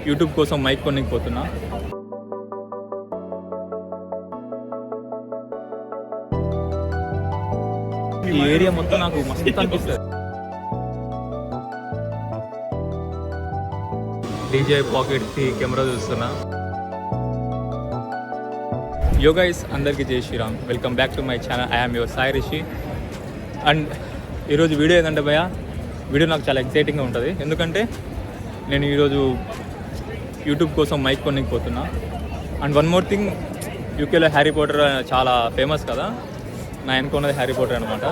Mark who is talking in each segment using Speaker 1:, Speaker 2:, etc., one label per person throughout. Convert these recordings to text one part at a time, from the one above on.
Speaker 1: YouTube కోసం mike కొనకపోతున్నా. ఈ area మొత్తం నాకు మస్తు అనిపిస్తుంది. డీజే పాకెట్ కెమెరా చూస్తున్నా. యో గైస్, అందరికీ జై Shriram. Welcome back to my channel. I am your Sai Rishi. And ఈరోజు వీడియో ఏంటంటే భయ్యా, వీడియో నాకు చాలా ఎక్సైటింగ్గా ఉంటుంది. ఎందుకంటే నేను ఈరోజు యూట్యూబ్ కోసం మైక్ కొనకపోతున్నా. అండ్ వన్ మోర్ థింగ్, యూకేలో హ్యారీ పాటర్ చాలా ఫేమస్ కదా. నా అనుకున్నది హ్యారీ పాటర్ అనమాట.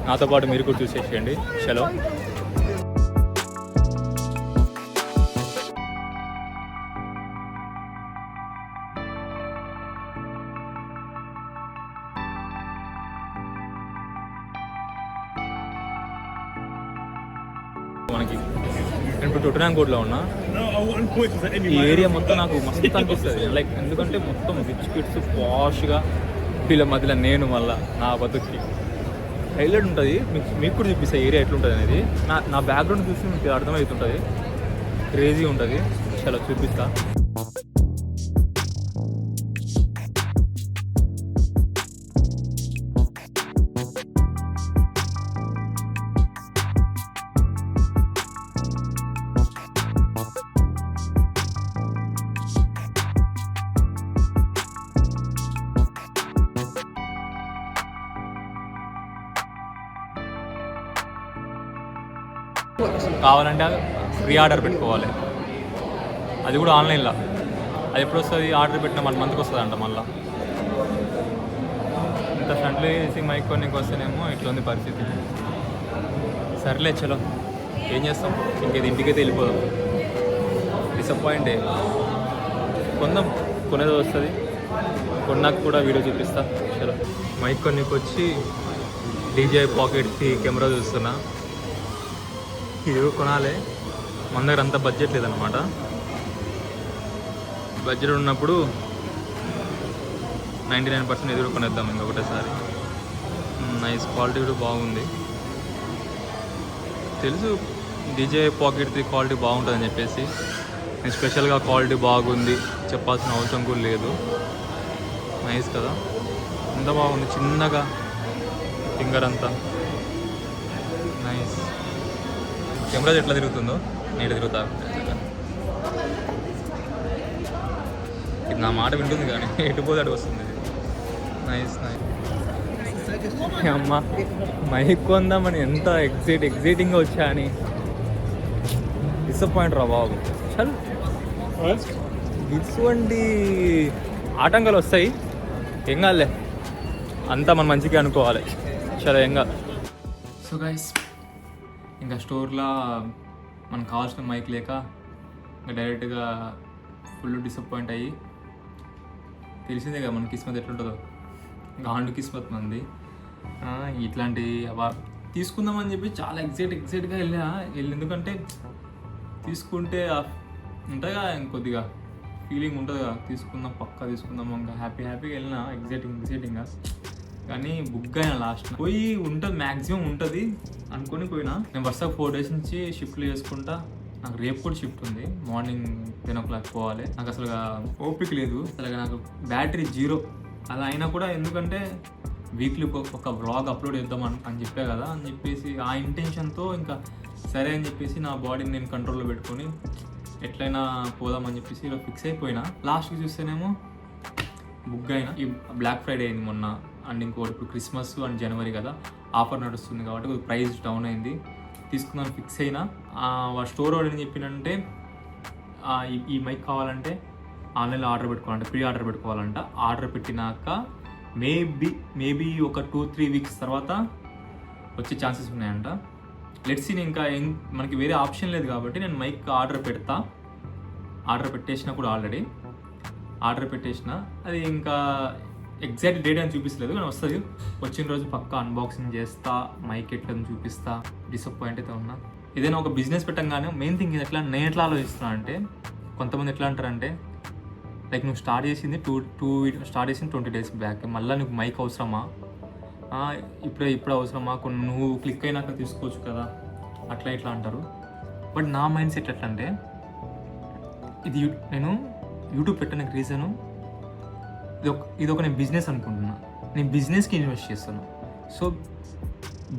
Speaker 1: నాతో పాటు మీరు కూడా చూసేసేయండి. చలో. మనకి నేను ఇప్పుడు టొట్టనాం కోట్లో ఉన్నా. ఈ ఏరియా మొత్తం నాకు మస్తు అనిపిస్తుంది. లైక్ ఎందుకంటే మొత్తం రిచ్ కిడ్స్ పాష్గా, వీళ్ళ మధ్యలో నేను మళ్ళీ నా బతుక్కి హైలైట్ ఉంటుంది. మీకు కూడా చూపిస్తాను ఏరియా ఎట్లుంటుంది అనేది. నా బ్యాక్గ్రౌండ్ చూసి మీకు అర్థమవుతుంటుంది. క్రేజీ ఉంటుంది. చాలా చూపిస్తా. కావాలంటే ప్రీ ఆర్డర్ పెట్టుకోవాలి. అది కూడా ఆన్లైన్లో. అది ఎప్పుడు వస్తుంది? ఆర్డర్ పెట్టిన 1 మంత్కి వస్తుంది అంట. మళ్ళీ ఇంత ఫ్రంట్లో వేసి మైక్ కొనికి వస్తేనేమో ఇట్లా ఉంది పరిస్థితి. సర్లే, చలో ఏం చేస్తాం, ఇంకేది ఇంటికైతే వెళ్ళిపోదాం. డిసప్పాయింటే. కొనేది వస్తుంది. కొన్నాక కూడా వీడియో చూపిస్తా. చలో. మైక్ కొనికి వచ్చి డీజే పాకెట్ కెమెరా చూస్తున్నా. ఇది కొనాలి. మన దగ్గర అంత బడ్జెట్ లేదనమాట. బడ్జెట్ ఉన్నప్పుడు 99% ఎదురు కొనేద్దాం ఇంకొకటేసారి. నైస్ క్వాలిటీ కూడా బాగుంది. తెలుసు డీజే పాకెట్ క్వాలిటీ బాగుంటుందని చెప్పేసి. నేను స్పెషల్గా క్వాలిటీ బాగుంది చెప్పాల్సిన అవసరం కూడా లేదు. నైస్ కదా, ఎంత బాగుంది. చిన్నగా ఫింగర్ అంతా నైస్. కెమెరా ఎట్లా తిరుగుతుందో నేను తిరుగుతా. ఇది నా మాట వింటుంది కానీ ఎటు పోతే అటు వస్తుంది. Nice nice. అమ్మ, మైక్ కొందామని ఎంత ఎగ్జైటింగ్గా వచ్చా అని డిసప్పాయింట్ రా బాబు. చల్, ఇటువంటి ఆటంకాలు వస్తాయి. ఏం కాదులే, అంతా మనం మంచిగా అనుకోవాలి. చాలా ఏం కాదు. సో గైస్, ఇంకా స్టోర్లో మనకు కావాల్సిన మైక్ లేక ఇంకా డైరెక్ట్గా ఫుల్ డిసప్పాయింట్ అయ్యి, తెలిసిందే కదా మన కిస్మత్ ఎట్లుంటుందో. గాండు కిస్మత్ మంది. ఇట్లాంటి తీసుకుందామని చెప్పి చాలా ఎగ్జైట్గా వెళ్ళి ఎందుకంటే తీసుకుంటే ఉంటుందిగా ఇంకొద్దిగా ఫీలింగ్ ఉంటుంది కదా, తీసుకుందాం పక్కా తీసుకుందాం ఇంకా హ్యాపీగా వెళ్ళిన ఎగ్జైటింగ్గా. కానీ బుక్ అయినా లాస్ట్ పోయి ఉంటుంది, మ్యాక్సిమం ఉంటుంది అనుకొని పోయినా. నేను వరుసగా 4 days నుంచి షిఫ్ట్లు చేసుకుంటా. నాకు రేపు కూడా షిఫ్ట్ ఉంది. మార్నింగ్ 10 o'clock పోవాలి. నాకు అసలు ఓపిక లేదు. అసలు నాకు బ్యాటరీ 0. అలా అయినా కూడా ఎందుకంటే వీక్లీ ఒక వ్లాగ్ అప్లోడ్ చేద్దాం అని చెప్పే కదా అని చెప్పేసి ఆ ఇంటెన్షన్తో ఇంకా సరే అని చెప్పేసి నా బాడీని నేను కంట్రోల్లో పెట్టుకొని ఎట్లయినా పోదామని చెప్పేసి ఇలా ఫిక్స్ అయిపోయినా. లాస్ట్కి చూస్తేనేమో బుక్ అయినా. ఈ బ్లాక్ ఫ్రైడే అయింది మొన్న. అండ్ ఇంకోటి ఇప్పుడు క్రిస్మస్ అండ్ జనవరి కదా, ఆఫర్ నడుస్తుంది కాబట్టి ప్రైస్ డౌన్ అయింది. తీసుకుందాం ఫిక్స్ అయినా. స్టోర్ వాడు ఏం చెప్పినంటే ఈ మైక్ కావాలంటే ఆన్లైన్లో ఆర్డర్ పెట్టుకోవాలంటే, ప్రీ ఆర్డర్ పెట్టుకోవాలంట. ఆర్డర్ పెట్టినాక మేబీ ఒక 2-3 weeks తర్వాత వచ్చే ఛాన్సెస్ ఉన్నాయంట. Let's see. ఇంకా మనకి వేరే ఆప్షన్ లేదు కాబట్టి నేను మైక్ ఆర్డర్ పెడతా. ఆర్డర్ పెట్టేసిన కూడా ఆల్రెడీ ఆర్డర్ పెట్టేసిన. అది ఇంకా ఎగ్జాక్ట్ డేట్ అని చూపిస్తలేదు కానీ వస్తుంది. వచ్చిన రోజు పక్కా అన్బాక్సింగ్ చేస్తా, మైక్ ఎట్లని చూపిస్తా. డిసప్పాయింట్ అయితే ఉన్నా. ఏదైనా ఒక బిజినెస్ పెట్టంగానే మెయిన్ థింగ్ నేను ఎట్లా ఆలోచిస్తున్నా అంటే, కొంతమంది ఎట్లా అంటారంటే లైక్ నువ్వు స్టార్ట్ చేసింది 20 days బ్యాక్, మళ్ళీ నీకు మైక్ అవసరమా, ఇప్పుడు అవసరమా, కొన్ని నువ్వు క్లిక్ అయినాక తీసుకోవచ్చు కదా, అట్లా ఇట్లా అంటారు. బట్ నా మైండ్ సెట్ ఎట్లా అంటే, నేను యూట్యూబ్ పెట్టడానికి రీజను ఇది ఒక నేను బిజినెస్ అనుకుంటున్నా. నేను బిజినెస్కి ఇన్వెస్ట్ చేస్తాను. సో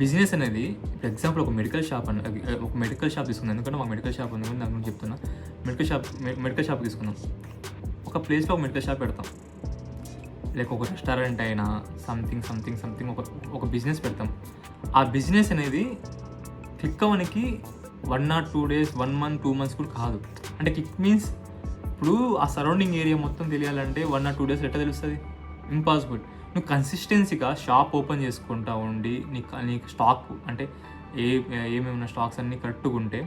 Speaker 1: బిజినెస్ అనేది ఇప్పుడు ఎగ్జాంపుల్ ఒక మెడికల్ షాప్ తీసుకున్నాను. ఎందుకంటే మాకు మెడికల్ షాప్ ఉంది, దాని గురించి చెప్తున్నా. మెడికల్ షాప్ తీసుకున్నాం. ఒక ప్లేస్లో ఒక మెడికల్ షాప్ పెడతాం, లైక్ ఒక రెస్టారెంట్ అయినా సంథింగ్ ఒక బిజినెస్ పెడతాం. ఆ బిజినెస్ అనేది క్లిక్ అవ్వడానికి 1 or 2 days, 1 month, 2 months కూడా కాదు. అంటే క్లిక్ మీన్స్ ఇప్పుడు ఆ సరౌండింగ్ ఏరియా మొత్తం తెలియాలంటే 1 or 2 days ఎట్లా తెలుస్తుంది? ఇంపాసిబుల్. నువ్వు కన్సిస్టెన్సీగా షాప్ ఓపెన్ చేసుకుంటా ఉండి నీకు స్టాక్ అంటే ఏమేమి స్టాక్స్ అన్నీ కరెక్ట్గా ఉంటే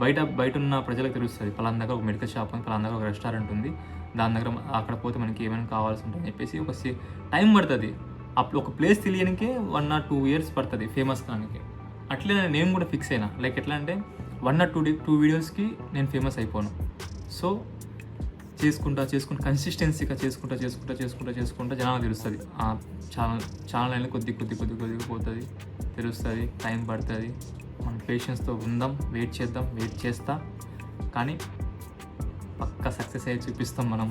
Speaker 1: బయట ఉన్న ప్రజలకు తెలుస్తుంది, పలానా దగ్గర ఒక మెడికల్ షాప్ ఉంది, పలానా దగ్గర ఒక రెస్టారెంట్ ఉంది, దాని దగ్గర అక్కడ పోతే మనకి ఏమైనా కావాల్సి ఉంటుందని చెప్పేసి ఒక టైం పడుతుంది. అప్పుడు ఒక ప్లేస్ తెలియనికే 1 or 2 years పడుతుంది ఫేమస్ కానికి. అట్లే నేను కూడా ఫిక్స్ అయినా, లైక్ ఎట్లా అంటే 1 or 2 వీడియోస్కి నేను ఫేమస్ అయిపోను. సో చేసుకుంటా కన్సిస్టెన్సీగా చేసుకుంటా జనాలు తెలుస్తుంది. ఛానల్ అనేది కొద్దిగా పోతుంది, తెలుస్తుంది, టైం పడుతుంది. మనం పేషెన్స్తో ఉందాం, వెయిట్ చేస్తా, కానీ పక్కా సక్సెస్ అయ్యి చూపిస్తాం మనం.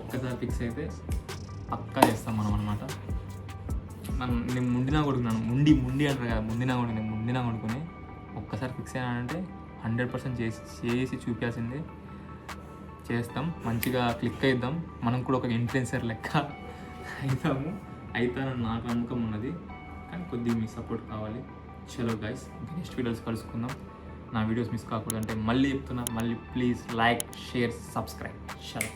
Speaker 1: ఒక్కసారి ఫిక్స్ అయితే పక్కా చేస్తాం మనం అనమాట. నేను ముండినా కొడుకున్నాను, ముండి అంటారు కదా, ముండినా కొడుకుని ఒక్కసారి ఫిక్స్ అయినానంటే 100% చేసి చూపించాల్సిందే. చేస్తాం, మంచిగా క్లిక్ అయిద్దాం. మనం కూడా ఒక ఇన్ఫ్లుయెన్సర్ లెక్క అవుతానని నాకు నమ్మకం ఉన్నది, కానీ కొద్దిగా మీ సపోర్ట్ కావాలి. చలో గైస్, నెక్స్ట్ వీడియోస్ కలుసుకుందాం. నా వీడియోస్ మిస్ కాకూడదంటే మళ్ళీ చెప్తున్నా, ప్లీజ్ లైక్, షేర్, సబ్స్క్రైబ్. చలో.